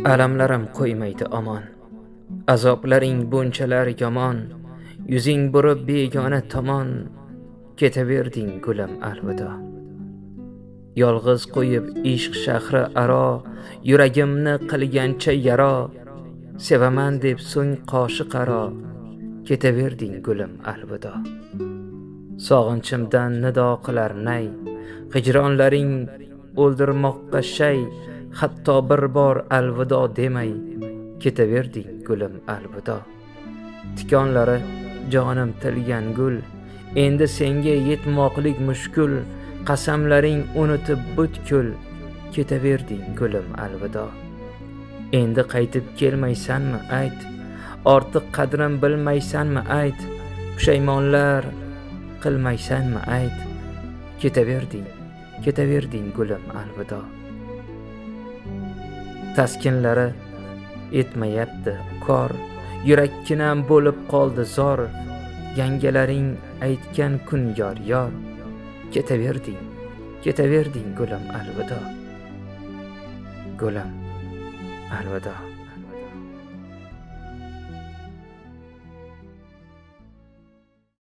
Alamlarim qo'ymaydi omon, azoblaring bunchalar yomon, yuzing burib begona tomon, ketaverding gulim alvido. Yolg'iz qo'yib ishq shahri aro, yuragimni qilgancha yaro, sevaman deb so'ng qoshi qaro, ketaverding gulim alvido. Sog'inchimdan nido qilar nay, hijronlaring o'ldirmoqqa shay, hatto bir bor alvido demay, ketaverding gulim alvido. Tikonlari jonim tilgan gul, endi senga yetmoqlik mushkul, qasamlaring unutib butkul, ketaverding gulim alvido. Endi qaytib kelmaysanmi ayt, ortiq qadrim bilmaysanmi ayt, pushaymonlar qilmaysanmi ayt, ketaverding gulim alvido. Taskinlari etmayapti kor, yurakkinam bo'lib qoldi zor, yangalaring aytgan kun yor yor, ketaverding gulim alvido, gulim alvido.